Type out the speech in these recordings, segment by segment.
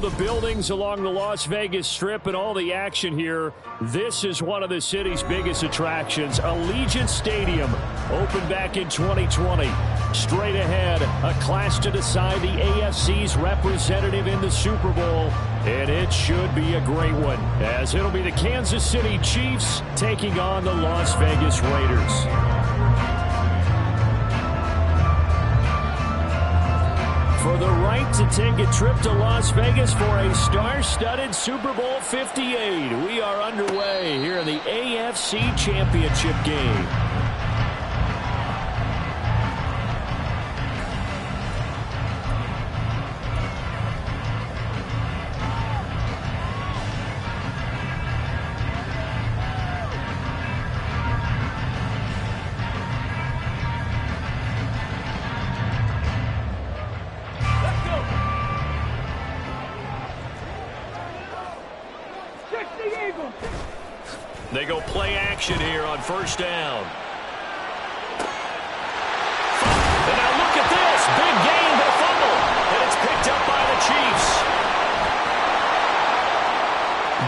the buildings along the Las Vegas Strip and all the action here, this is one of the city's biggest attractions. Allegiant Stadium opened back in 2020. Straight ahead, a clash to decide the AFC's representative in the Super Bowl. And it should be a great one, as it'll be the Kansas City Chiefs taking on the Las Vegas Raiders. For the right to take a trip to Las Vegas for a star-studded Super Bowl 58. We are underway here in the AFC Championship game. They go play action here on first down. And now look at this. Big gain, but fumble. And it's picked up by the Chiefs.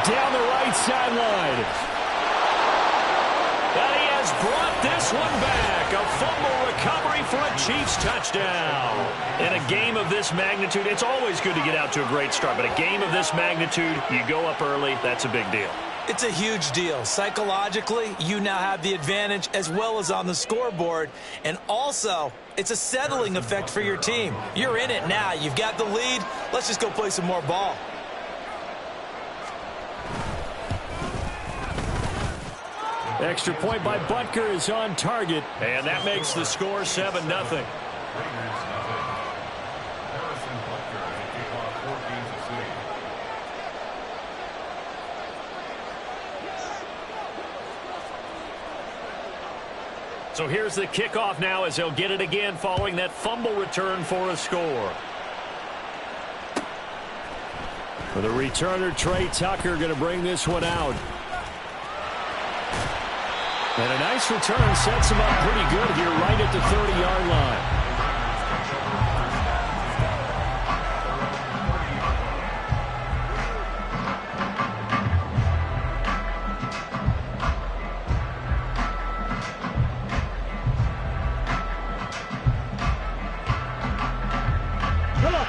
Down the right sideline. And he has brought this one back. A fumble recovery for a Chiefs touchdown. In a game of this magnitude, it's always good to get out to a great start. But a game of this magnitude, you go up early, that's a big deal. It's a huge deal. Psychologically, you now have the advantage as well as on the scoreboard. And also, it's a settling effect for your team. You're in it now. You've got the lead. Let's just go play some more ball. Extra point by Butker is on target. And that makes the score 7-0. So here's the kickoff now as they'll get it again following that fumble return for a score. For the returner, Trey Tucker going to bring this one out. And a nice return sets him up pretty good here right at the 30-yard line.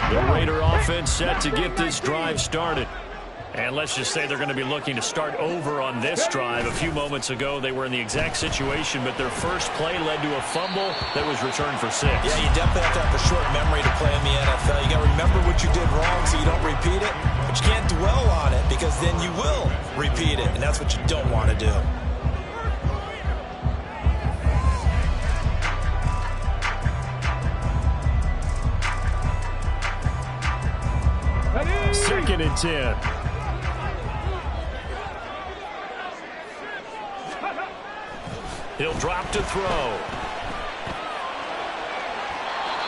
The Raider offense set to get this drive started. And let's just say they're going to be looking to start over on this drive. A few moments ago, they were in the exact situation, but their first play led to a fumble that was returned for 6. Yeah, you definitely have to have a short memory to play in the NFL. You got to remember what you did wrong so you don't repeat it, but you can't dwell on it because then you will repeat it, and that's what you don't want to do. Second and 10. He'll drop to throw.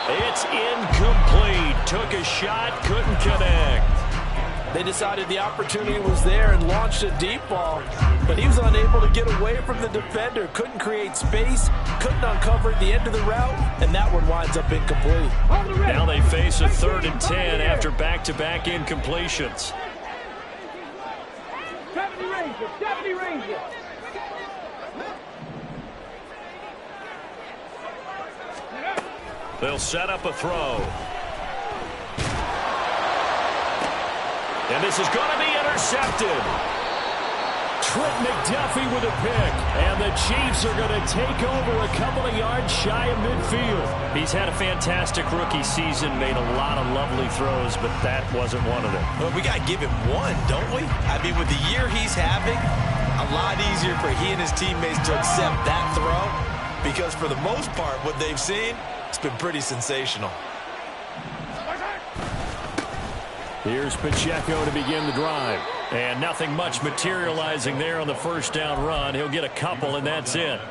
It's incomplete. Took a shot, couldn't connect. They decided the opportunity was there and launched a deep ball, but he was unable to get away from the defender. Couldn't create space, couldn't uncover at the end of the route, and that one winds up incomplete. Now they face a 3rd and 10 after back-to-back incompletions. They'll set up a throw. And this is going to be intercepted. Trent McDuffie with a pick. And the Chiefs are going to take over a couple of yards shy of midfield. He's had a fantastic rookie season, made a lot of lovely throws, but that wasn't one of them. Well, we got to give him one, don't we? I mean, with the year he's having, a lot easier for he and his teammates to accept that throw because for the most part, what they've seen, it's been pretty sensational. Here's Pacheco to begin the drive. And nothing much materializing there on the first down run. He'll get a couple, and that's it.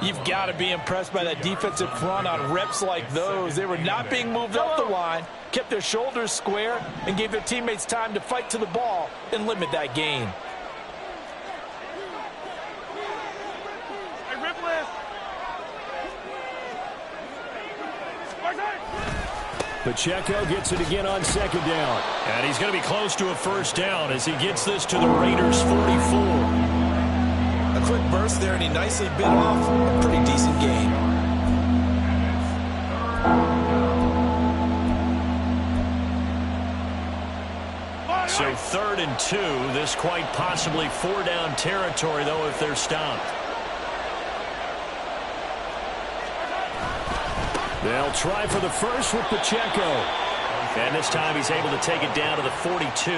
You've got to be impressed by that defensive front on reps like those. They were not being moved up the line, kept their shoulders square, and gave their teammates time to fight to the ball and limit that gain. Pacheco gets it again on second down. And he's going to be close to a first down as he gets this to the Raiders' 44. A quick burst there, and he nicely bit off a pretty decent gain. So 3rd and 2. This quite possibly 4-down territory, though, if they're stopped. They'll try for the first with Pacheco. And this time he's able to take it down to the 42.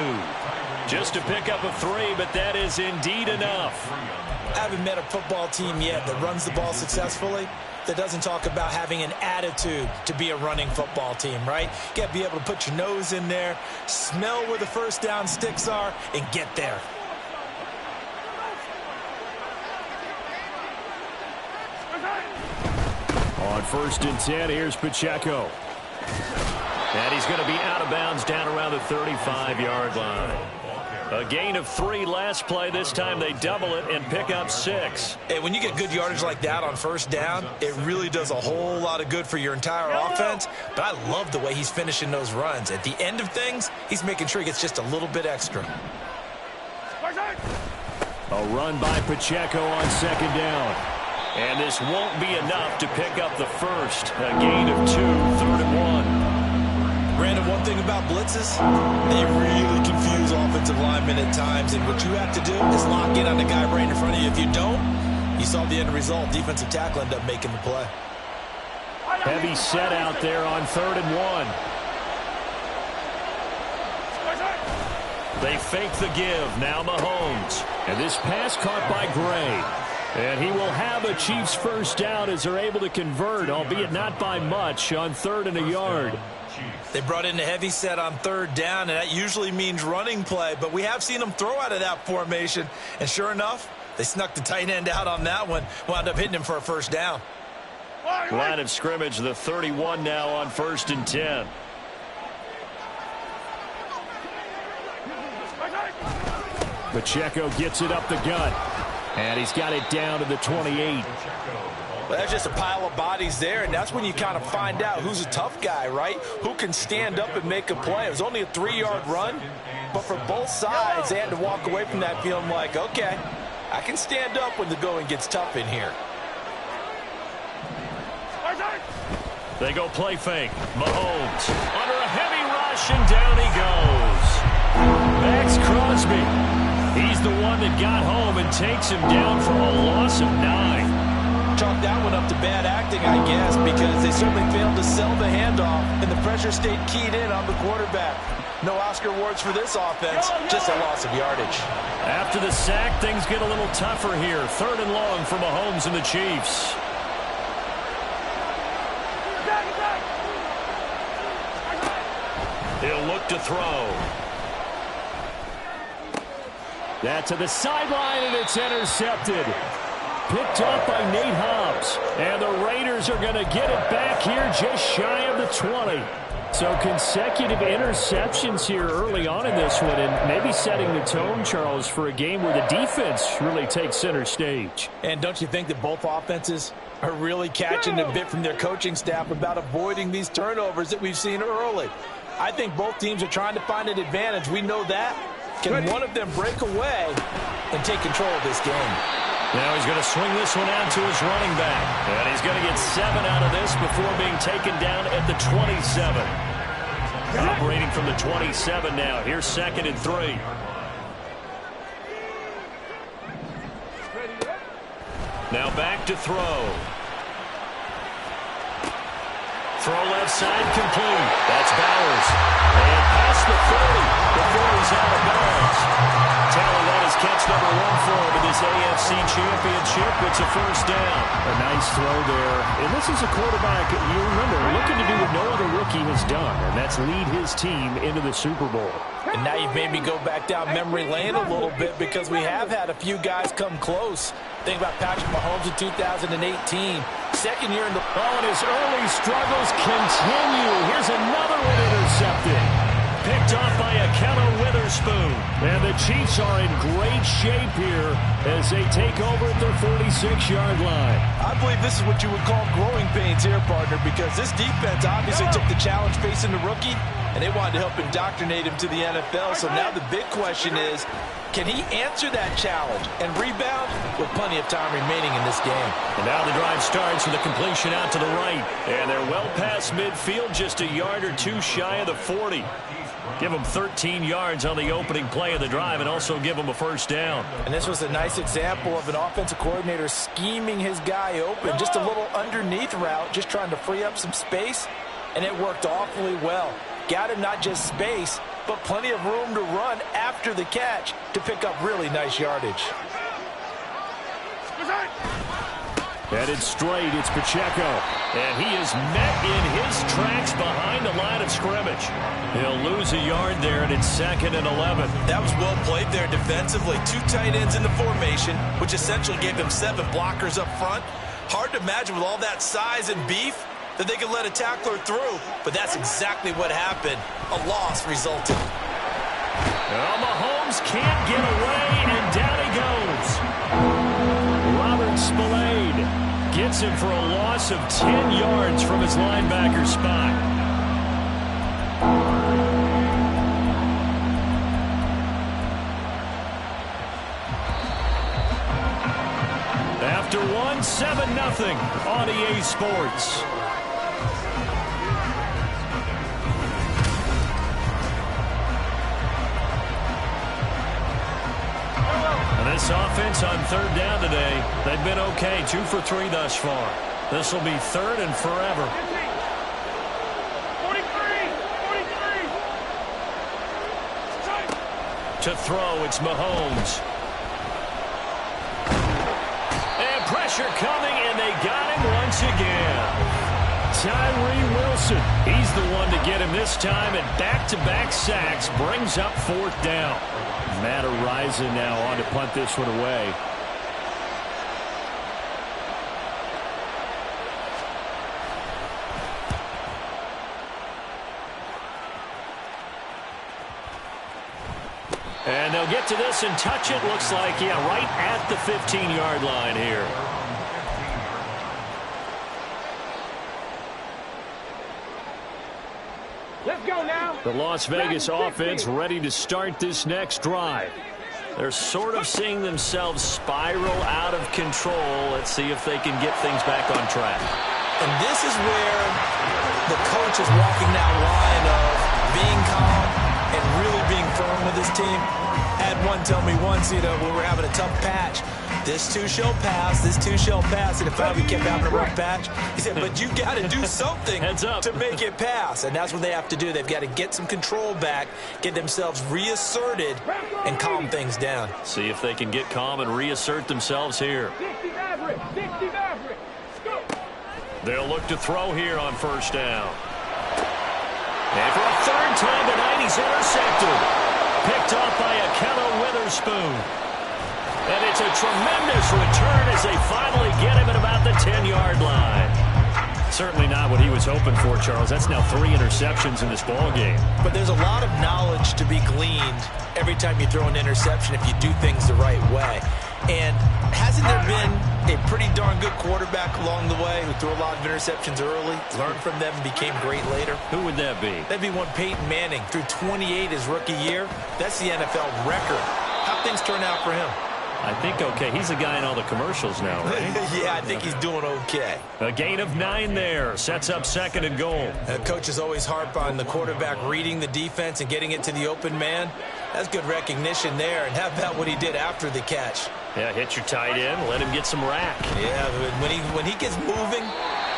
Just to pick up a 3, but that is indeed enough. I haven't met a football team yet that runs the ball successfully that doesn't talk about having an attitude to be a running football team, right? You got to be able to put your nose in there, smell where the first down sticks are, and get there. On 1st and 10, here's Pacheco. And he's going to be out of bounds down around the 35-yard line. A gain of 3 last play. This time they double it and pick up 6. And when you get good yardage like that on first down, it really does a whole lot of good for your entire offense. But I love the way he's finishing those runs. At the end of things, he's making sure he gets just a little bit extra. A run by Pacheco on second down. And this won't be enough to pick up the first. A gain of 2, 3rd and 1. Brandon, one thing about blitzes, they really confuse offensive linemen at times, and what you have to do is lock in on the guy right in front of you. If you don't, you saw the end result. Defensive tackle ended up making the play. Heavy set out there on 3rd and 1. They fake the give. Now Mahomes. And this pass caught by Gray. And he will have a Chiefs first down as they're able to convert, albeit not by much, on 3rd and a yard. They brought in a heavy set on 3rd down, and that usually means running play. But we have seen them throw out of that formation. And sure enough, they snuck the tight end out on that one. Wound up hitting him for a first down. Line of scrimmage, the 31 now on 1st and 10. Pacheco gets it up the gut. And he's got it down to the 28. Well, that's just a pile of bodies there, and that's when you kind of find out who's a tough guy, right? Who can stand up and make a play. It was only a 3-yard run, but for both sides, they had to walk away from that feeling like, okay, I can stand up when the going gets tough in here. They go play fake. Mahomes under a heavy rush, and down he goes. Max Crosby. He's the one that got home and takes him down for a loss of 9. Chalk that one up to bad acting, I guess, because they certainly failed to sell the handoff, and the pressure stayed keyed in on the quarterback. No Oscar awards for this offense, just a loss of yardage. After the sack, things get a little tougher here. 3rd and long for Mahomes and the Chiefs. He'll look to throw. That's to the sideline, and it's intercepted. Picked up by Nate Hobbs. And the Raiders are going to get it back here just shy of the 20. So consecutive interceptions here early on in this one, and maybe setting the tone, Charles, for a game where the defense really takes center stage. And don't you think that both offenses are really catching a bit from their coaching staff about avoiding these turnovers that we've seen early? I think both teams are trying to find an advantage. We know that. Can one of them break away and take control of this game? Now he's going to swing this one out to his running back. And he's going to get 7 out of this before being taken down at the 27. Operating from the 27 now. Here's 2nd and 3. Now back to throw. Throw left side complete. That's Bowers. And past the 30 before he's out of bounds. Taylor, that is catch number 1 for him in this AFC Championship. It's a first down. A nice throw there. And this is a quarterback, you remember, looking to do what no other rookie has done, and that's lead his team into the Super Bowl. And now you've made me go back down memory lane a little bit because we have had a few guys come close. Think about Patrick Mahomes in 2018. Second year in the... Oh, and his early struggles continue. Here's another one intercepted. Picked off by Akello Withers. Witherspoon. And the Chiefs are in great shape here as they take over at their 46-yard line. I believe this is what you would call growing pains here, partner, because this defense obviously took the challenge facing the rookie, and they wanted to help indoctrinate him to the NFL. So now the big question is, can he answer that challenge and rebound with plenty of time remaining in this game? And now the drive starts with a completion out to the right. And they're well past midfield, just a yard or two shy of the 40. Give them 13 yards on the opening play of the drive and also give them a first down. And this was a nice example of an offensive coordinator scheming his guy open. Just a little underneath route, just trying to free up some space, and it worked awfully well. Got him not just space, but plenty of room to run after the catch to pick up really nice yardage. Headed straight, it's Pacheco. And he is met in his tracks behind the line of scrimmage. He'll lose a yard there, and it's 2nd and 11. That was well played there defensively. 2 tight ends in the formation, which essentially gave them 7 blockers up front. Hard to imagine with all that size and beef that they could let a tackler through, but that's exactly what happened. A loss resulted. Well, Mahomes can't get away, and down he goes. Robert Spillane gets him for a loss of 10 yards from his linebacker spot. After one, 7-0 on EA Sports. This offense on 3rd down today, they've been okay. 2 for 3 thus far. This will be 3rd and forever. 43. To throw, it's Mahomes. And pressure coming, and they got him once again. Tyree Wilson, he's the one to get him this time, and back-to-back sacks brings up 4th down. Matt Araiza now on to punt this one away. And they'll get to this and touch it. Looks like, yeah, right at the 15-yard line here. Let's go now. The Las Vegas offense ready to start this next drive. They're sort of seeing themselves spiral out of control. Let's see if they can get things back on track. And this is where the coach is walking that line of being calm and really being firm with his team. I had one tell me once, when we were having a tough patch, this too shall pass, this too shall pass. And if I kept having a rough patch, he said, but you got to do something to make it pass. And that's what they have to do. They've got to get some control back, get themselves reasserted, and calm things down. See if they can get calm and reassert themselves here. They'll look to throw here on 1st down. And for a 3rd time tonight, he's intercepted. Picked off by Akello Witherspoon. And it's a tremendous return as they finally get him at about the 10-yard line. Certainly not what he was hoping for, Charles. That's now 3 interceptions in this ballgame. But there's a lot of knowledge to be gleaned every time you throw an interception if you do things the right way. And hasn't there been a pretty darn good quarterback along the way who threw a lot of interceptions early, learned from them, and became great later? Who would that be? That'd be one Peyton Manning. Threw 28 his rookie year. That's the NFL record. How'd things turn out for him? I think okay. He's the guy in all the commercials now, right? Yeah, I think he's doing okay. A gain of 9 there. Sets up 2nd and goal. Coaches always harp on the quarterback reading the defense and getting it to the open man. That's good recognition there. And how about what he did after the catch? Yeah, hit your tight end. Let him get some rack. Yeah, when he gets moving,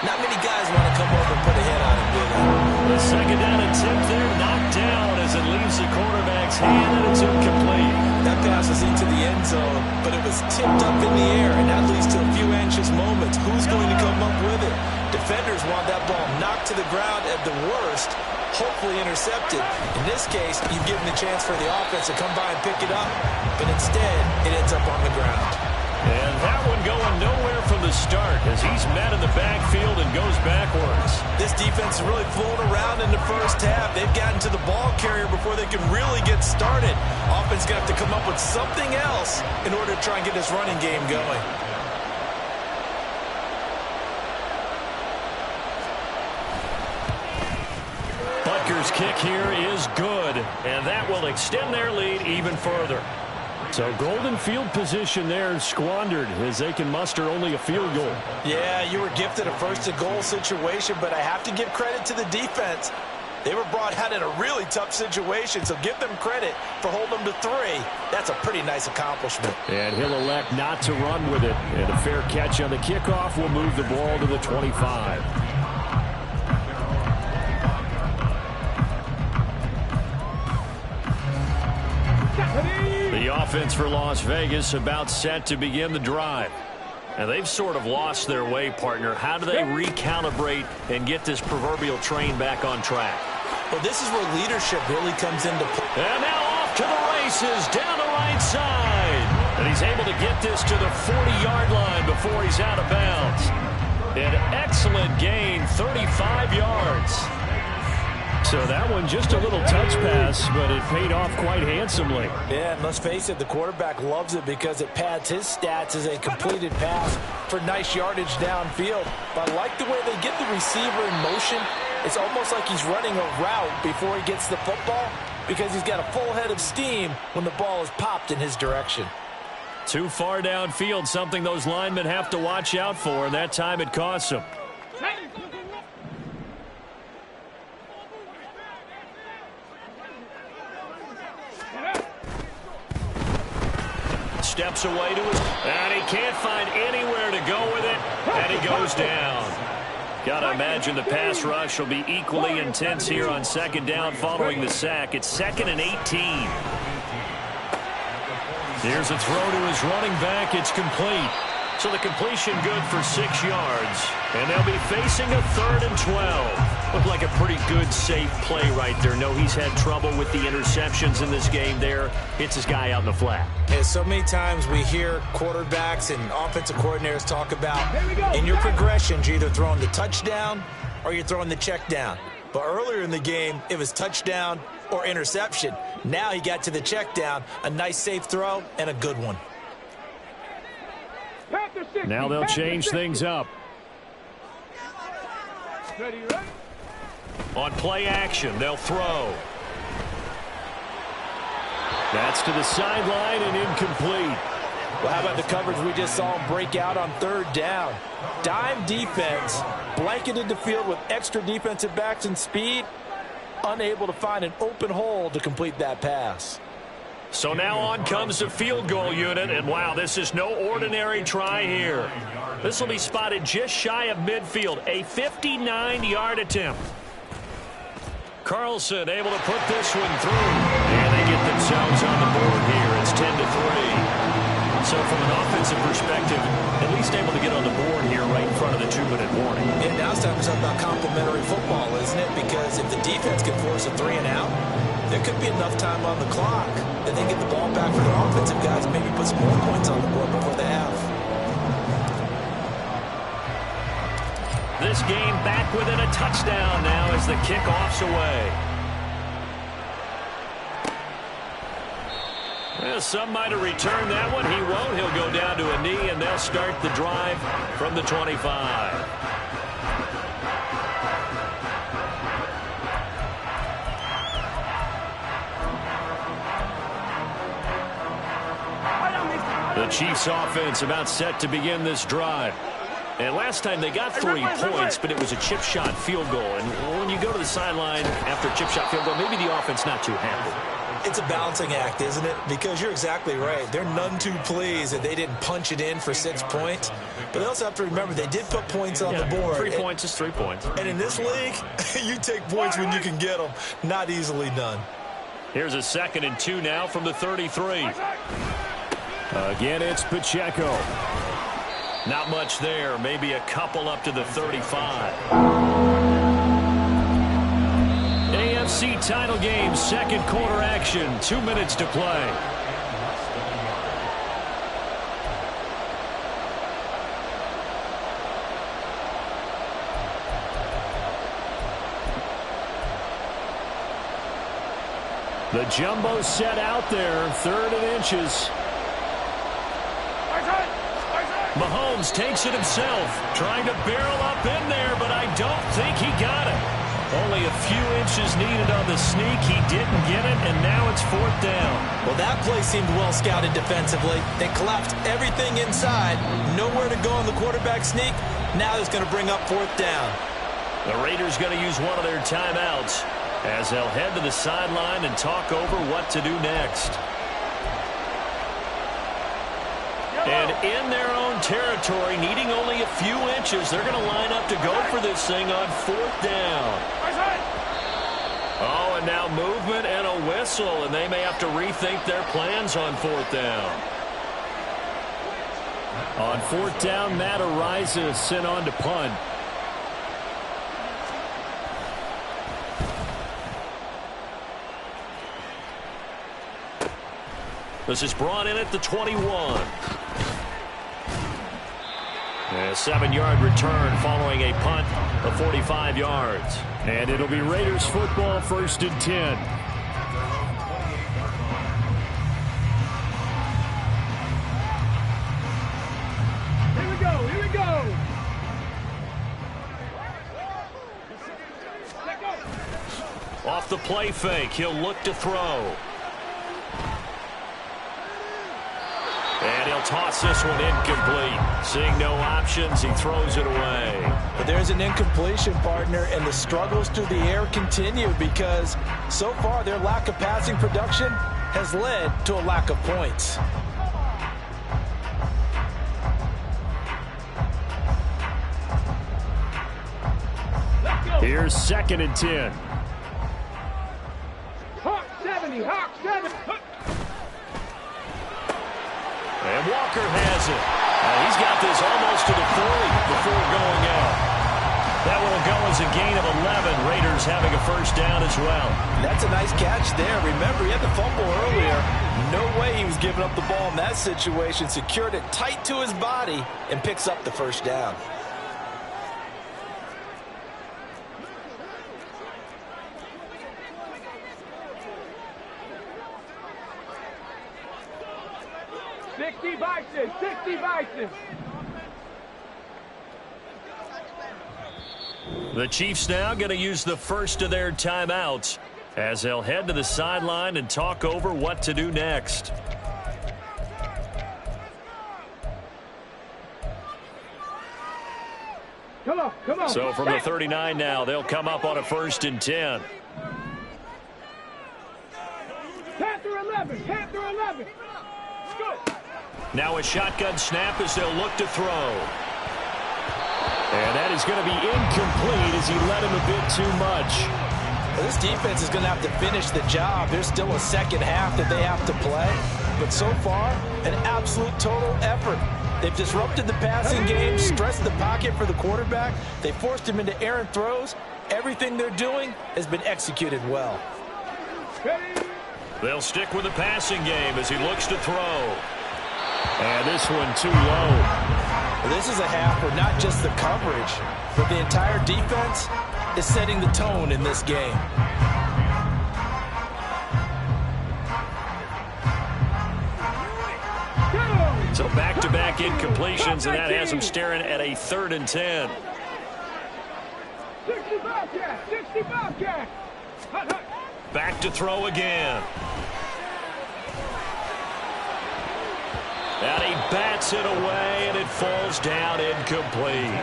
not many guys want to come over and put a head on him, do they? The 2nd down attempt there, knocked down as it leaves the quarterback's hand, and it's incomplete. That pass was into the end zone, but it was tipped up in the air, and that leads to a few anxious moments. Who's going to come up with it? Defenders want that ball knocked to the ground at the worst, hopefully intercepted. In this case, you've given the chance for the offense to come by and pick it up, but instead, it ends up on the ground. And that one going nowhere from the start as he's met in the backfield and goes backwards. This defense is really flown around in the first half. They've gotten to the ball carrier before they can really get started. Offense going to have to come up with something else in order to try and get this running game going. Butker's kick here is good, and that will extend their lead even further. So golden field position there squandered as they can muster only a field goal. Yeah, you were gifted a first-to-goal situation, but I have to give credit to the defense. They were brought out in a really tough situation, so give them credit for holding them to 3. That's a pretty nice accomplishment. And he'll elect not to run with it. And a fair catch on the kickoff will move the ball to the 25. The offense for Las Vegas about set to begin the drive. And they've sort of lost their way, partner. How do they recalibrate and get this proverbial train back on track? Well, this is where leadership really comes into play. And now off to the races down the right side. And he's able to get this to the 40-yard line before he's out of bounds. An excellent gain, 35 yards. So that one just a little touch pass, but it paid off quite handsomely. Yeah, and let's face it, the quarterback loves it because it pads his stats as a completed pass for nice yardage downfield. But I like the way they get the receiver in motion. It's almost like he's running a route before he gets the football because he's got a full head of steam when the ball is popped in his direction. Too far downfield, something those linemen have to watch out for, and that time it costs them. Steps away to his, and he can't find anywhere to go with it, and he goes down. Got to imagine the pass rush will be equally intense here on second down following the sack. It's 2nd and 18. Here's a throw to his running back. It's complete. So the completion good for 6 yards, and they'll be facing a 3rd and 12. Looked like a pretty good, safe play right there. No, he's had trouble with the interceptions in this game there. Hits his guy out in the flat. Yeah, so many times we hear quarterbacks and offensive coordinators talk about in your progressions, you're either throwing the touchdown or you're throwing the check down. But earlier in the game, it was touchdown or interception. Now he got to the check down, a nice safe throw, and a good one. Now they'll change things up. On play action, they'll throw. That's to the sideline and incomplete. Well, how about the coverage we just saw him break out on 3rd down? Dime defense, blanketed the field with extra defensive backs and speed, unable to find an open hole to complete that pass. So now on comes the field goal unit, and wow, this is no ordinary try here. This will be spotted just shy of midfield, a 59-yard attempt. Carlson able to put this one through, and they get themselves on the board here. It's 10-3. So from an offensive perspective, at least able to get on the board here right in front of the 2-minute warning. Yeah, now it's time to talk about complementary football, isn't it? Because if the defense can force a 3 and out, there could be enough time on the clock that they get the ball back for their offensive guys and maybe put some more points on the board before the half. This game back within a touchdown now as the kickoff's away. Well, some might have returned that one. He won't. He'll go down to a knee, and they'll start the drive from the 25. The Chiefs offense about set to begin this drive. And last time they got 3 points, but it was a chip shot field goal. And when you go to the sideline after a chip shot field goal, maybe the offense not too happy. It's a balancing act, isn't it? Because you're exactly right. They're none too pleased that they didn't punch it in for 6 points. But they also have to remember they did put points on the board. 3 points is 3 points. And in this league, you take points when you can get them. Not easily done. Here's a 2nd and 2 now from the 33. Again, it's Pacheco. Not much there. Maybe a couple up to the 35. AFC title game, 2nd quarter action. 2 minutes to play. The jumbo set out there, 3rd and inches. Mahomes takes it himself, trying to barrel up in there, but I don't think he got it. Only a few inches needed on the sneak. He didn't get it, and now it's 4th down. Well, that play seemed well scouted defensively. They collapsed everything inside. Nowhere to go on the quarterback sneak. Now it's going to bring up 4th down. The Raiders going to use one of their timeouts as they'll head to the sideline and talk over what to do next. And in their own territory, needing only a few inches, they're going to line up to go for this thing on 4th down. Oh, and now movement and a whistle, and they may have to rethink their plans on 4th down. On 4th down, Matt Ariza sent on to punt. This is brought in at the 21. A 7-yard return following a punt of 45 yards. And it'll be Raiders football, 1st and 10. Here we go, here we go. Off the play fake, he'll look to throw. And he'll toss this one incomplete. Seeing no options, he throws it away. But there's an incompletion, partner, and the struggles through the air continue because so far their lack of passing production has led to a lack of points. Here's 2nd and 10. Hawk 70, Hawk 70. And Walker has it. He's got this almost to the 40 before going out. That will go as a gain of 11. Raiders having a 1st down as well. That's a nice catch there. Remember, he had the fumble earlier. No way he was giving up the ball in that situation. Secured it tight to his body and picks up the 1st down. Vices, 60 vices. The Chiefs now going to use the first of their timeouts as they'll head to the sideline and talk over what to do next. Come on, come on. So from the 39 now, they'll come up on a 1st and 10. Panther 11, Panther 11. Go. Now a shotgun snap as they'll look to throw. And that is going to be incomplete as he let him a bit too much. Well, this defense is going to have to finish the job. There's still a second half that they have to play. But so far, an absolute total effort. They've disrupted the passing game, stressed the pocket for the quarterback. They forced him into errant throws. Everything they're doing has been executed well. They'll stick with the passing game as he looks to throw. And this one too low. Well, this is a half where not just the coverage, but the entire defense is setting the tone in this game. So back-to-back incompletions, and that has him staring at a 3rd and 10. 65 cat, 65 cat. Back to throw again. And he bats it away, and it falls down incomplete.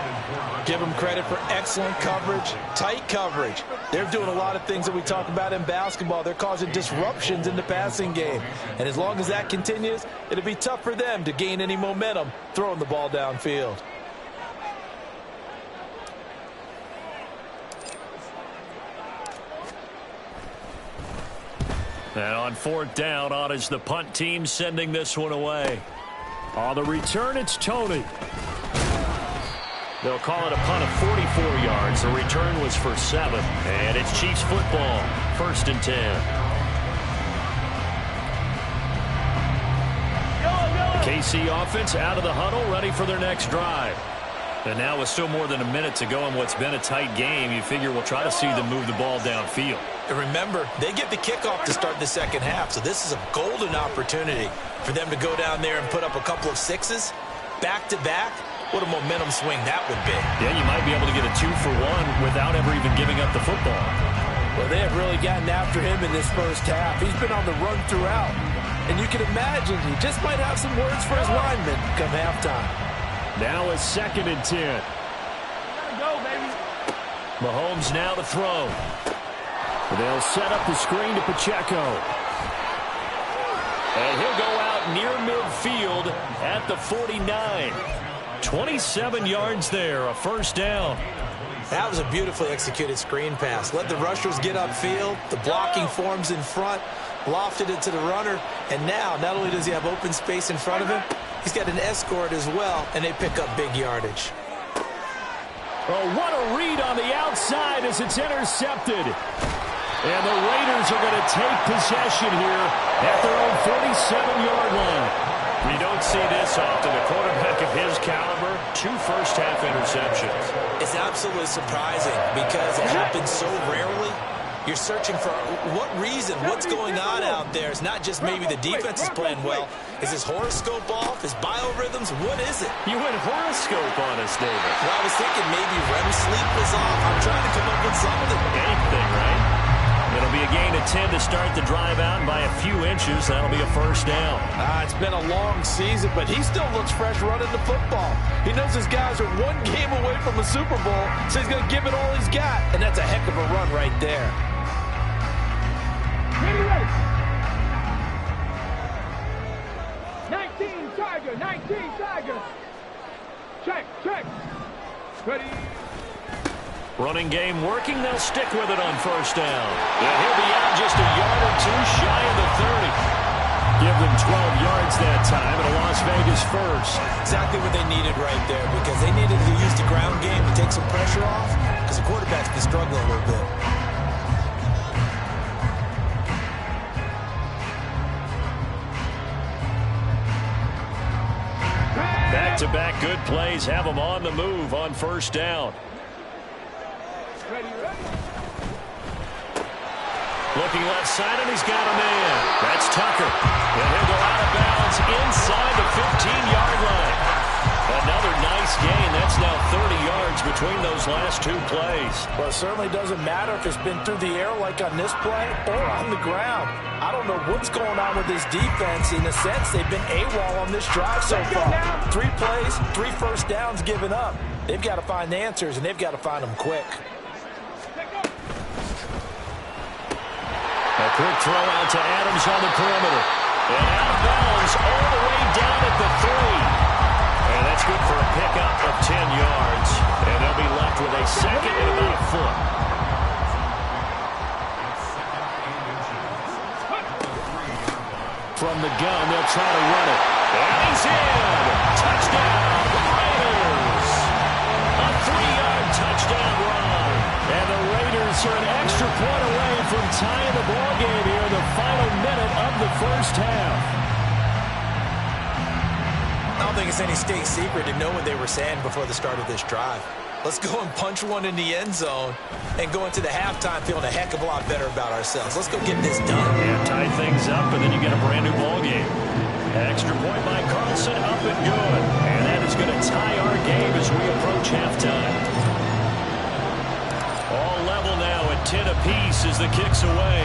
Give them credit for excellent coverage, tight coverage. They're doing a lot of things that we talk about in basketball. They're causing disruptions in the passing game. And as long as that continues, it'll be tough for them to gain any momentum throwing the ball downfield. And on 4th down, on is the punt team sending this one away. On the return, it's Tony. They'll call it a punt of 44 yards. The return was for 7. And it's Chiefs football, 1st and 10. KC offense out of the huddle, ready for their next drive. And now with still more than a minute to go in what's been a tight game, you figure we'll try to see them move the ball downfield. And remember, they get the kickoff to start the second half, so this is a golden opportunity for them to go down there and put up a couple of sixes back-to-back. What a momentum swing that would be. Yeah, you might be able to get a 2-for-1 without ever even giving up the football. Well, they have really gotten after him in this first half. He's been on the run throughout. And you can imagine he just might have some words for his linemen come halftime. Now a 2nd and 10. Go, baby. Mahomes now to throw. They'll set up the screen to Pacheco. And he'll go out near midfield at the 49. 27 yards there, a first down. That was a beautifully executed screen pass. Let the rushers get upfield. The blocking forms in front. Lofted it to the runner. And now, not only does he have open space in front of him, he's got an escort as well, and they pick up big yardage. Oh, what a read on the outside as it's intercepted. And the Raiders are going to take possession here at their own 47-yard line. You don't see this often. A quarterback of his caliber, 2 first-half interceptions. It's absolutely surprising because it happens so rarely. You're searching for what reason, what's going on out there. It's not just maybe the defense is playing well. Is his horoscope off? His biorhythms? What is it? You went horoscope on us, David. Well, I was thinking maybe REM sleep was off. I'm trying to come up with something. Anything, right? It'll be a gain of 10 to start the drive out, and by a few inches, that'll be a first down. It's been a long season, but he still looks fresh running the football. He knows his guys are 1 game away from a Super Bowl, so he's going to give it all he's got, and that's a heck of a run right there. Ready. 19 Tiger, 19 Tiger. Check. Ready. Running game working. They'll stick with it on first down. And he'll be out just a yard or 2 shy of the 30. Give them 12 yards that time, and a Las Vegas first. Exactly what they needed right there, because they needed to use the ground game to take some pressure off, because the quarterback's been struggling a little bit. Back-to-back good plays have them on the move on first down. Ready. Looking left side, and he's got a man. That's Tucker. And he'll go out of bounds inside the 15-yard line. Another nice gain. That's now 30 yards between those last 2 plays. Well, it certainly doesn't matter if it's been through the air like on this play or on the ground. I don't know what's going on with this defense. In a sense, they've been AWOL on this drive so far. 3 plays, 3 first downs given up. They've got to find answers, and they've got to find them quick. A quick throw out to Adams on the perimeter. And out of bounds all the way down at the 3. And that's good for a pickup of 10 yards. And they'll be left with a 2nd and about a foot. From the gun, they'll try to run it. And he's in. Touchdown, Raiders. A 3-yard touchdown run. And the Raiders are an extra point away from tying the ball game here in the final minute of the first half. I don't think it's any state secret to know what they were saying before the start of this drive. Let's go and punch one in the end zone and go into the halftime feeling a heck of a lot better about ourselves. Let's go get this done. Yeah, tie things up, and then you get a brand new ball game. Extra point by Carlson, up and good. And that is going to tie our game as we approach halftime. All level now at 10 apiece as the kick's away.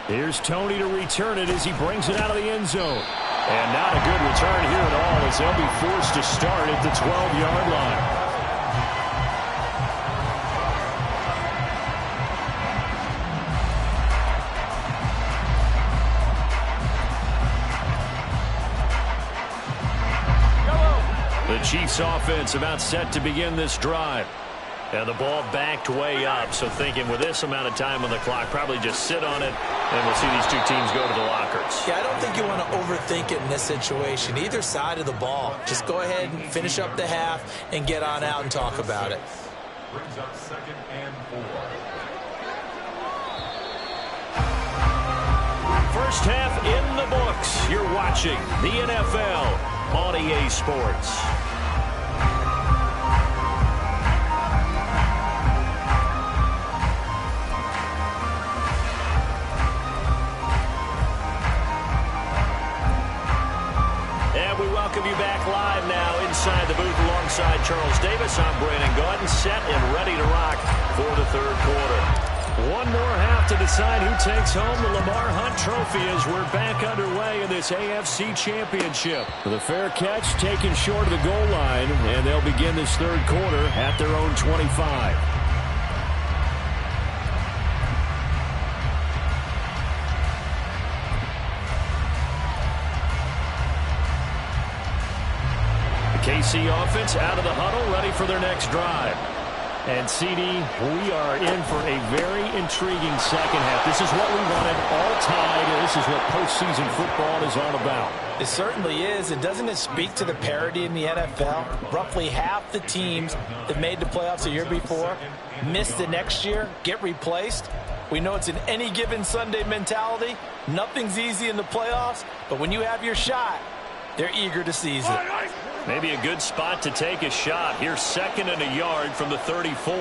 Here's Tony to return it as he brings it out of the end zone. And not a good return here at all as they'll be forced to start at the 12-yard line. The Chiefs offense about set to begin this drive. And the ball backed way up, so thinking with this amount of time on the clock, probably just sit on it, and we'll see these 2 teams go to the lockers. Yeah, I don't think you want to overthink it in this situation. Either side of the ball. Just go ahead and finish up the half and get on out and talk about it. Brings up 2nd and 4. First half in the books. You're watching the NFL on EA Sports. move you back live now inside the booth alongside Charles Davis. I'm Brandon Gaudin, set and ready to rock for the third quarter. One more half to decide who takes home the Lamar Hunt Trophy as we're back underway in this AFC Championship. The fair catch taken short of the goal line, and they'll begin this third quarter at their own 25. KC offense out of the huddle, ready for their next drive. And CD, we are in for a very intriguing second half. This is what we wanted, all tied, and this is what postseason football is all about. It certainly is, and doesn't it speak to the parity in the NFL? Roughly half the teams that made the playoffs the year before miss the next year, get replaced. We know it's an any given Sunday mentality. Nothing's easy in the playoffs, but when you have your shot, they're eager to seize it. Maybe a good spot to take a shot. Here's 2nd and a yard from the 34.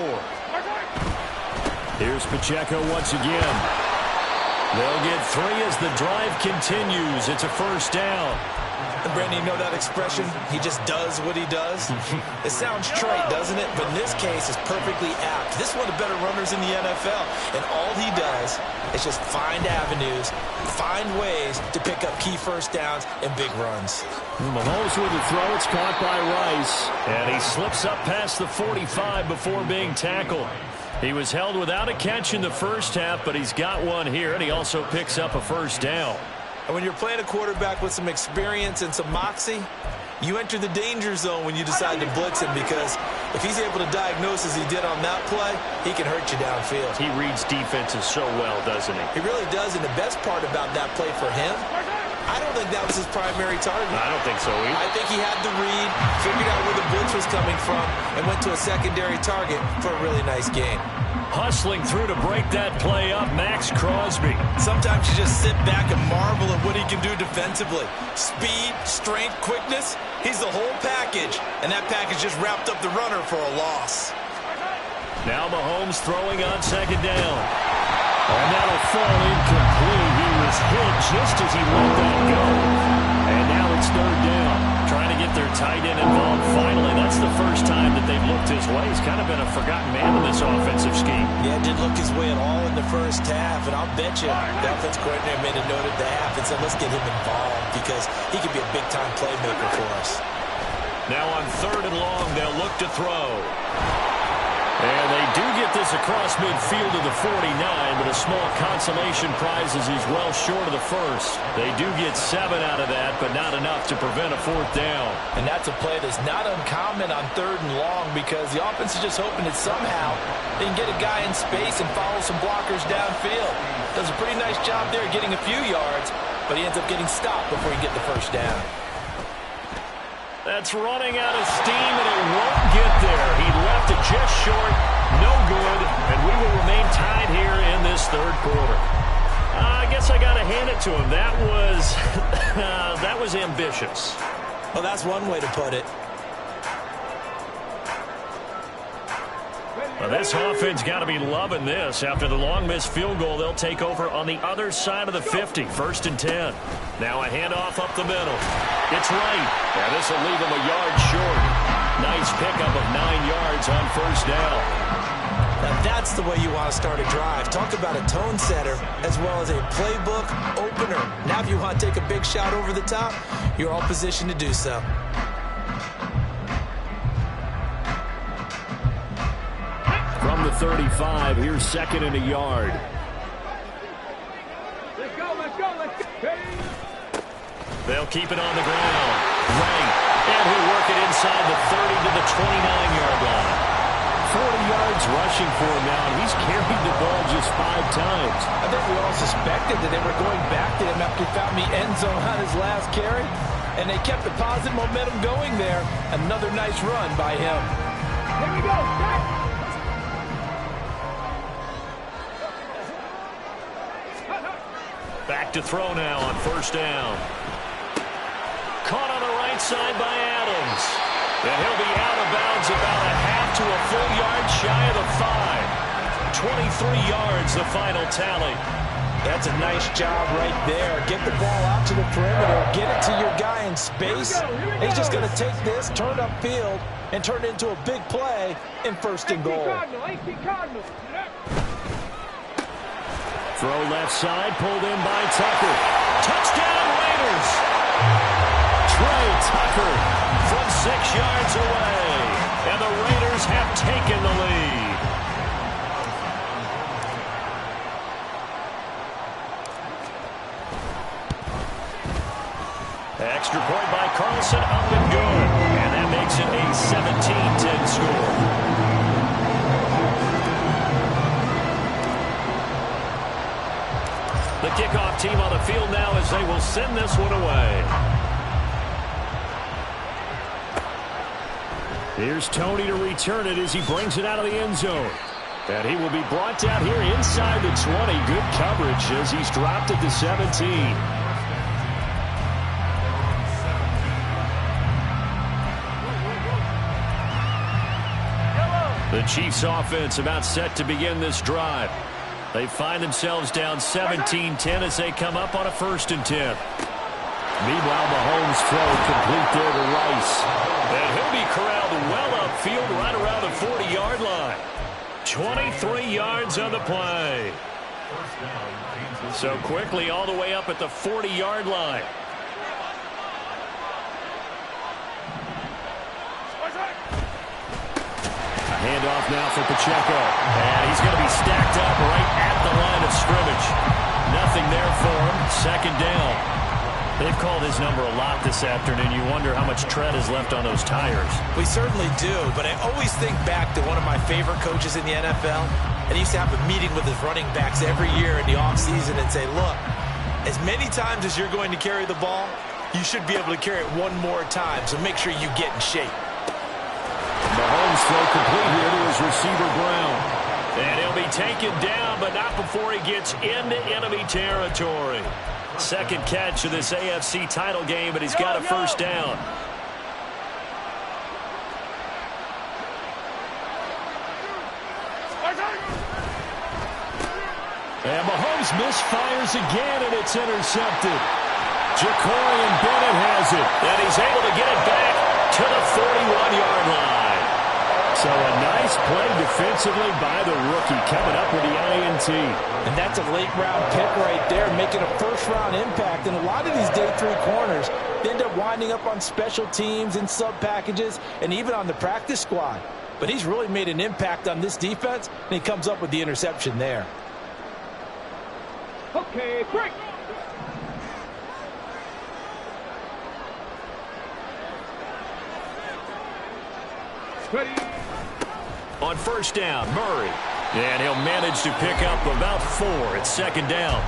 Here's Pacheco once again. They'll get 3 as the drive continues. It's a first down. And Brandon, you know that expression? He just does what he does. It sounds trite, doesn't it? But in this case, it's perfectly apt. This is one of the better runners in the NFL. And all he does is just find avenues, find ways to pick up key first downs and big runs. Mahomes with the throw. It's caught by Rice. And he slips up past the 45 before being tackled. He was held without a catch in the first half, but he's got one here, and he also picks up a first down. And when you're playing a quarterback with some experience and some moxie, you enter the danger zone when you decide to blitz him, because if he's able to diagnose as he did on that play, he can hurt you downfield. He reads defenses so well, doesn't he? He really does, and the best part about that play for him, I don't think that was his primary target. I don't think so either. I think he had the read, figured out where the blitz was coming from, and went to a secondary target for a really nice gain. Hustling through to break that play up, Max Crosby. Sometimes you just sit back and marvel at what he can do defensively. Speed, strength, quickness, he's the whole package. And that package just wrapped up the runner for a loss. Now Mahomes throwing on 2nd down. And that'll fall incomplete. He was hit just as he let that go. And now it's 3rd down. Trying to get their tight end involved finally. That's the first time that they've looked his way. He's kind of been a forgotten man in this offensive scheme. Yeah, didn't look his way at all in the first half. And I'll bet you the offense coordinator made a note at the half and said, let's get him involved because he could be a big-time playmaker for us. Now on 3rd and long, they'll look to throw. And they do get this across midfield to the 49, but a small consolation prize as he's well short of the first. They do get 7 out of that, but not enough to prevent a 4th down. And that's a play that's not uncommon on 3rd and long because the offense is just hoping that somehow they can get a guy in space and follow some blockers downfield. Does a pretty nice job there getting a few yards, but he ends up getting stopped before he can get the first down. That's running out of steam, and it won't get there. He left it just short, no good, and we will remain tied here in this 3rd quarter. I guess I got to hand it to him. That was, that was ambitious. Well, that's one way to put it. Well, this offense got to be loving this. After the long missed field goal, they'll take over on the other side of the 50, 1st and 10. Now a handoff up the middle. It's right. Yeah, this will leave him a yard short. Nice pickup of 9 yards on 1st down. Now that's the way you want to start a drive. Talk about a tone setter as well as a playbook opener. Now if you want to take a big shot over the top, you're all positioned to do so. From the 35, here's 2nd and a yard. Let's go, let's go, let's go. They'll keep it on the ground. Right. And he'll work it inside the 30 to the 29-yard line. 40 yards rushing for him now, and he's carried the ball just 5 times. I think we all suspected that they were going back to him after he found the end zone on his last carry, and they kept the positive momentum going there. Another nice run by him. Here we go, back. Back to throw now on 1st down. Caught on the right side by Adams. And he'll be out of bounds about a half to a full yard shy of the 5. 23 yards, the final tally. That's a nice job right there. Get the ball out to the perimeter. Get it to your guy in space. He's just going to take this, turn upfield, and turn it into a big play in 1st and goal. Throw left side, pulled in by Tucker. Touchdown Raiders! Trey Tucker from 6 yards away. And the Raiders have taken the lead. Extra point by Carlson, up and good. And that makes it a 17-10 score. The kickoff team on the field now as they will send this one away. Here's Tony to return it as he brings it out of the end zone. And he will be brought down here inside the 20. Good coverage as he's dropped it to 17. The Chiefs offense about set to begin this drive. They find themselves down 17-10 as they come up on a 1st and 10. Meanwhile, Mahomes throw complete there to Rice. And he'll be corralled well upfield right around the 40-yard line. 23 yards on the play. So quickly all the way up at the 40-yard line. Handoff now for Pacheco. And he's going to be stacked up right at the line of scrimmage. Nothing there for him. 2nd down. They've called his number a lot this afternoon. You wonder how much tread is left on those tires. We certainly do, but I always think back to one of my favorite coaches in the NFL. And he used to have a meeting with his running backs every year in the offseason and say, look, as many times as you're going to carry the ball, you should be able to carry it one more time, so make sure you get in shape. Mahomes throw complete here to his receiver Brown. And he'll be taken down, but not before he gets into enemy territory. 2nd catch of this AFC title game, and he's got a 1st down. And Mahomes misfires again, and it's intercepted. Ja'Cory Bennett has it, and he's able to get it back to the 41-yard line. So a nice play defensively by the rookie, coming up with the INT. And that's a late-round pick right there, making a 1st-round impact. And a lot of these day 3 corners end up winding up on special teams and sub-packages and even on the practice squad. But he's really made an impact on this defense, and he comes up with the interception there. Okay, break. Ready. On 1st down, Murray. And he'll manage to pick up about 4 at 2nd down.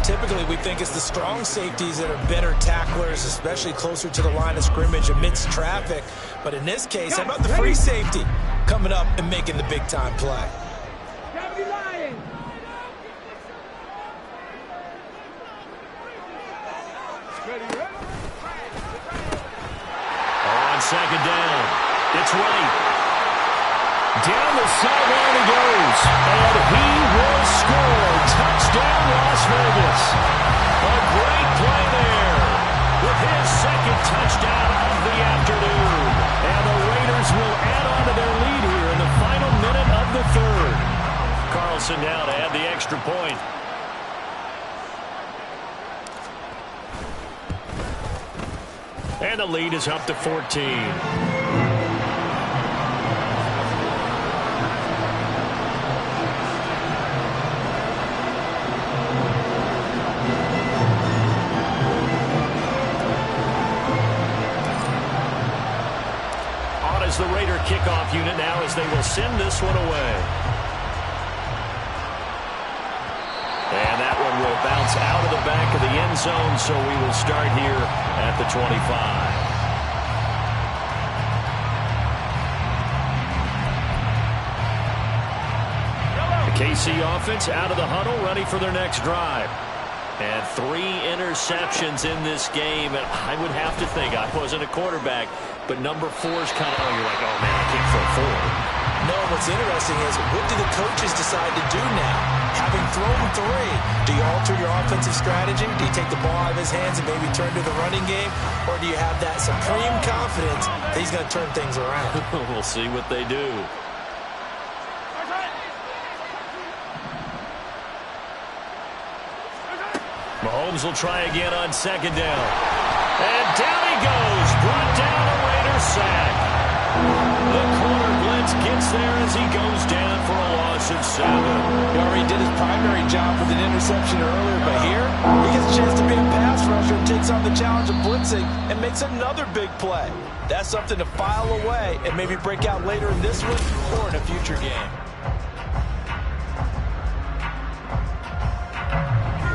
Typically, we think it's the strong safeties that are better tacklers, especially closer to the line of scrimmage amidst traffic. But in this case, how about the free safety coming up and making the big-time play? On 2nd down, it's Wright. Down the sideline he goes, and he will score. Touchdown, Las Vegas. A great play there with his 2nd touchdown of the afternoon. And the Raiders will add on to their lead here in the final minute of the 3rd. Carlson now to add the extra point. And the lead is up to 14. The Raider kickoff unit now as they will send this one away. And that one will bounce out of the back of the end zone, so we will start here at the 25. The KC offense out of the huddle, ready for their next drive. And 3 interceptions in this game, and I would have to think, I wasn't a quarterback, but number 4 is kind of, oh, you're like, oh, man, I can't throw 4. No, what's interesting is, what do the coaches decide to do now? Having thrown 3, do you alter your offensive strategy? Do you take the ball out of his hands and maybe turn to the running game? Or do you have that supreme confidence that he's going to turn things around? We'll see what they do. Mahomes will try again on second down. And down he goes. Brought down, a Raiders sack. The corner blitz gets there as he goes down for a loss of 7. He already did his primary job with an interception earlier, but here he gets a chance to be a pass rusher and takes on the challenge of blitzing and makes another big play. That's something to file away and maybe break out later in this one or in a future game.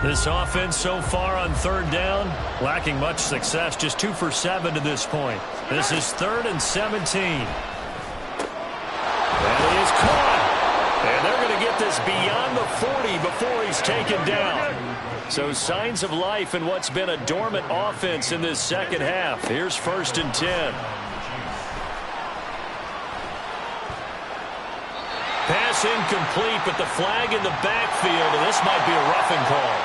This offense so far on third down, lacking much success, just 2 for 7 to this point. This is 3rd and 17. And he is caught. And they're going to get this beyond the 40 before he's taken down. So signs of life in what's been a dormant offense in this second half. Here's 1st and 10. Pass incomplete, but the flag in the backfield, and this might be a roughing call.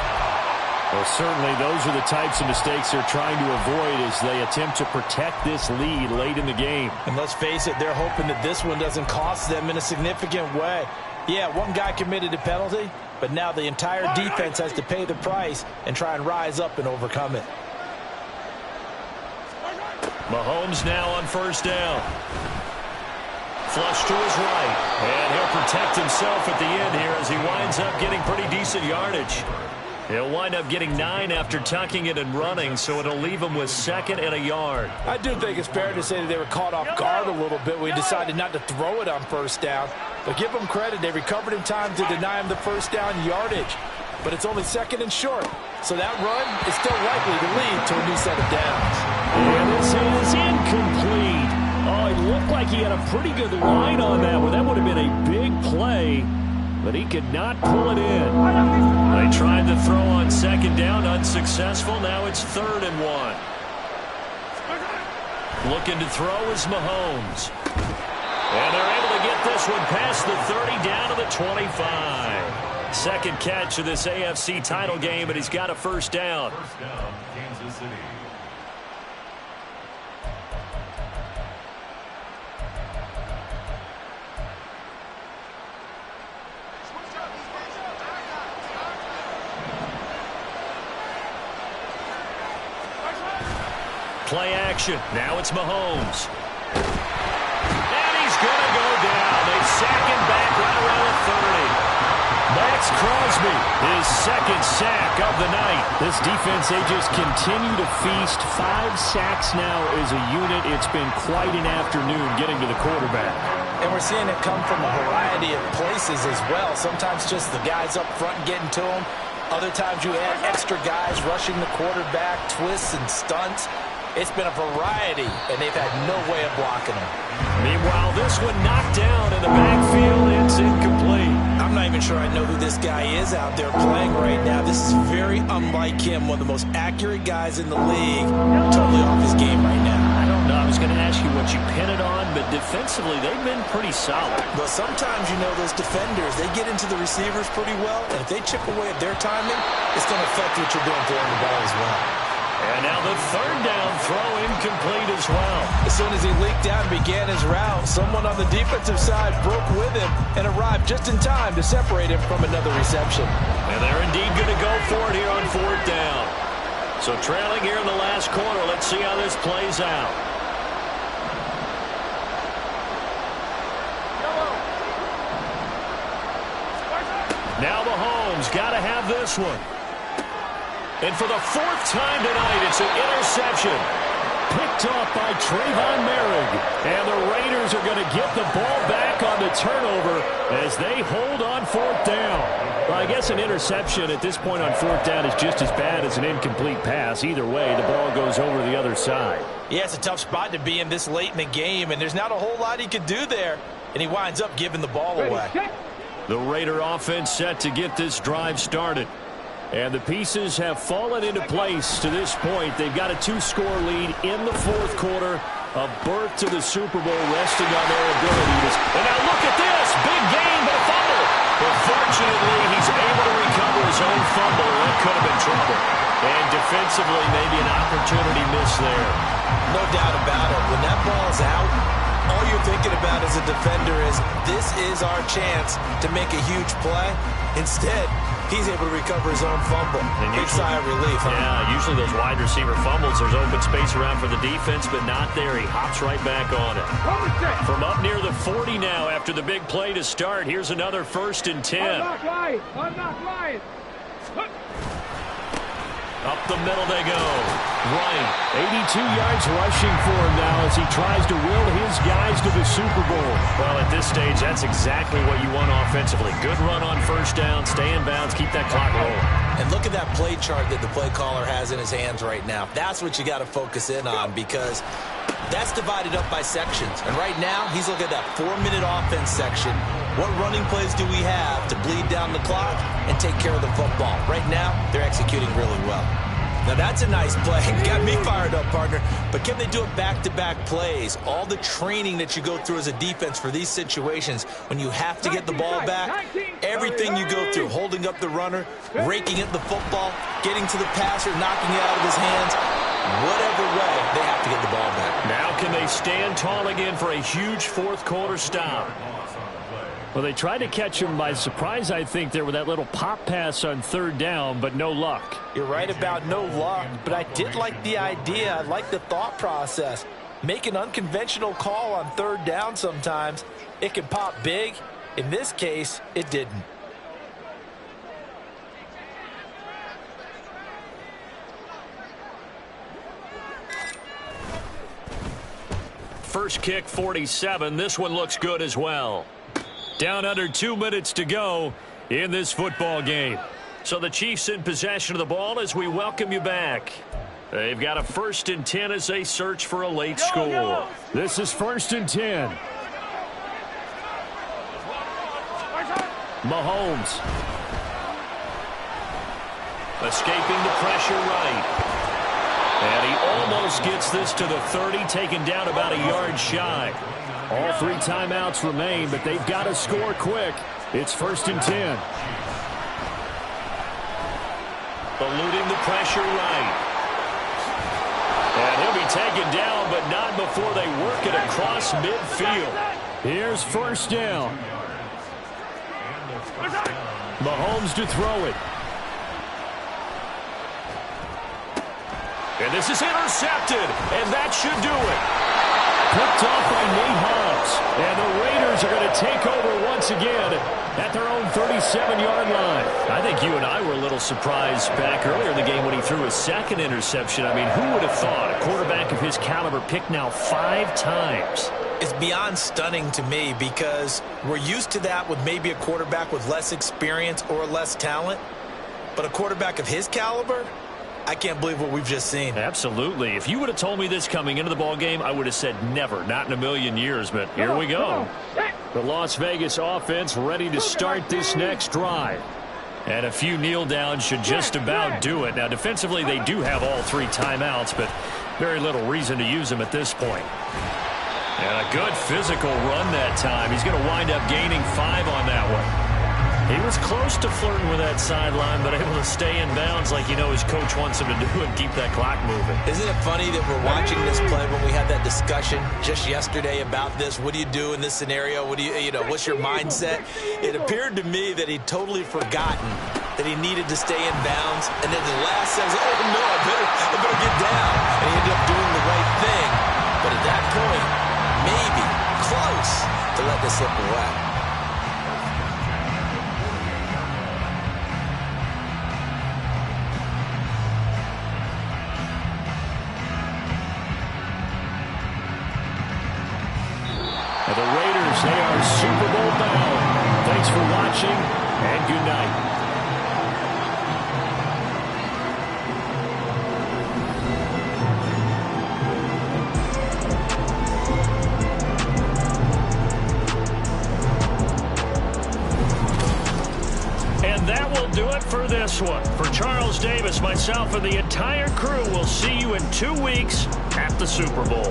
Well, certainly those are the types of mistakes they're trying to avoid as they attempt to protect this lead late in the game. And let's face it, they're hoping that this one doesn't cost them in a significant way. Yeah, one guy committed a penalty, but now the entire defense has to pay the price and try and rise up and overcome it. Mahomes now on 1st down. Flush to his right, and he'll protect himself at the end here as he winds up getting pretty decent yardage. He'll wind up getting 9 after tucking it and running, so it'll leave him with 2nd and a yard. I do think it's fair to say that they were caught off guard a little bit when he decided not to throw it on 1st down. But give them credit, they recovered in time to deny him the 1st down yardage. But it's only 2nd and short, so that run is still likely to lead to a new set of downs. And this is incomplete. Oh, it looked like he had a pretty good line on that one. That would have been a big play, but he could not pull it in. They tried to throw on 2nd down, unsuccessful. Now it's 3rd and 1. Looking to throw is Mahomes. And they're able to get this one past the 30 down to the 25. Second catch of this AFC title game, and he's got a 1st down. First down, Kansas City. Play action. Now it's Mahomes. And he's going to go down. They sack him back right around the 30. Max Crosby, his 2nd sack of the night. This defense, they just continue to feast. 5 sacks now as a unit. It's been quite an afternoon getting to the quarterback. And we're seeing it come from a variety of places as well. Sometimes just the guys up front getting to him. Other times you add extra guys rushing the quarterback, twists and stunts. It's been a variety, and they've had no way of blocking him. Meanwhile, this one knocked down in the backfield. It's incomplete. I'm not even sure I know who this guy is out there playing right now. This is very unlike him, one of the most accurate guys in the league. Totally off his game right now. I don't know. I was going to ask you what you pin it on, but defensively, they've been pretty solid. But sometimes, you know, those defenders, they get into the receivers pretty well, and if they chip away at their timing, it's going to affect what you're doing throwing the ball as well. And now the 3rd down throw incomplete as well. As soon as he leaked out and began his route, someone on the defensive side broke with him and arrived just in time to separate him from another reception. And they're indeed going to go for it here on 4th down. So trailing here in the last quarter, let's see how this plays out. Now Mahomes got to have this one. And for the 4th time tonight, it's an interception. Picked off by Trayvon Merrick. And the Raiders are going to get the ball back on the turnover as they hold on 4th down. Well, I guess an interception at this point on 4th down is just as bad as an incomplete pass. Either way, the ball goes over the other side. Yeah, it's a tough spot to be in this late in the game, and there's not a whole lot he could do there. And he winds up giving the ball away. The Raider offense set to get this drive started. And the pieces have fallen into place to this point. They've got a 2-score lead in the 4th quarter. A berth to the Super Bowl resting on their abilities. And now look at this. Big gain, but a fumble. But fortunately, he's able to recover his own fumble. That could have been trouble. And defensively, maybe an opportunity miss there. No doubt about it. When that ball's out, all you're thinking about as a defender is, this is our chance to make a huge play. Instead, he's able to recover his own fumble. Big sigh of relief. Yeah, usually those wide receiver fumbles, there's open space around for the defense, but not there. He hops right back on it. From up near the 40 now after the big play to start, here's another 1st and 10. I'm not lying. Up the middle they go. Right. 82 yards rushing for him now as he tries to will his guys to the Super Bowl. Well, at this stage, that's exactly what you want offensively. Good run on 1st down, stay in bounds, keep that clock rolling. And look at that play chart that the play caller has in his hands right now. That's what you got to focus in on, because that's divided up by sections. And right now, he's looking at that 4-minute offense section. What running plays do we have to bleed down the clock and take care of the football? Right now, they're executing really well. Now, that's a nice play. Got me fired up, partner. But can they do it back-to-back plays? All the training that you go through as a defense for these situations, when you have to get the ball back, everything you go through, holding up the runner, raking at the football, getting to the passer, knocking it out of his hands, whatever way, they have to get the ball back. Now can they stand tall again for a huge 4th quarter stop? Well, they tried to catch him by surprise, I think, there with that little pop pass on 3rd down, but no luck. You're right about no luck, but I did like the idea. I like the thought process. Make an unconventional call on 3rd down sometimes. It can pop big. In this case, it didn't. First kick, 47. This one looks good as well. Down under 2 minutes to go in this football game. So the Chiefs in possession of the ball as we welcome you back. They've got a 1st and 10 as they search for a late score. This is 1st and 10. Mahomes. Escaping the pressure right. And he almost gets this to the 30, taken down about a yard shy. All 3 timeouts remain, but they've got to score quick. It's 1st and 10. Eluding the pressure right. And he'll be taken down, but not before they work it across midfield. Here's 1st down. Mahomes to throw it. And this is intercepted, and that should do it. Picked off by Nate Hobbs. And the Raiders are going to take over once again at their own 37-yard line. I think you and I were a little surprised back earlier in the game when he threw his 2nd interception. I mean, who would have thought a quarterback of his caliber picked now 5 times? It's beyond stunning to me, because we're used to that with maybe a quarterback with less experience or less talent. But a quarterback of his caliber, I can't believe what we've just seen. Absolutely. If you would have told me this coming into the ball game, I would have said never, not in a million years. But here we go. The Las Vegas offense ready to start this next drive. And a few kneel downs should just about do it. Now, defensively, they do have all 3 timeouts, but very little reason to use them at this point. And a good physical run that time. He's going to wind up gaining 5 on that one. He was close to flirting with that sideline, but able to stay in bounds like you know his coach wants him to do and keep that clock moving. Isn't it funny that we're watching this play when we had that discussion just yesterday about this? What do you do in this scenario? What do you know, what's your mindset? It appeared to me that he'd totally forgotten that he needed to stay in bounds, and then the last says, oh no, I better get down. And he ended up doing the right thing. But at that point, maybe close to let this slip away. The Raiders, they are Super Bowl bound. Thanks for watching, and good night. And that will do it for this one. For Charles Davis, myself, and the entire crew, we'll see you in 2 weeks at the Super Bowl.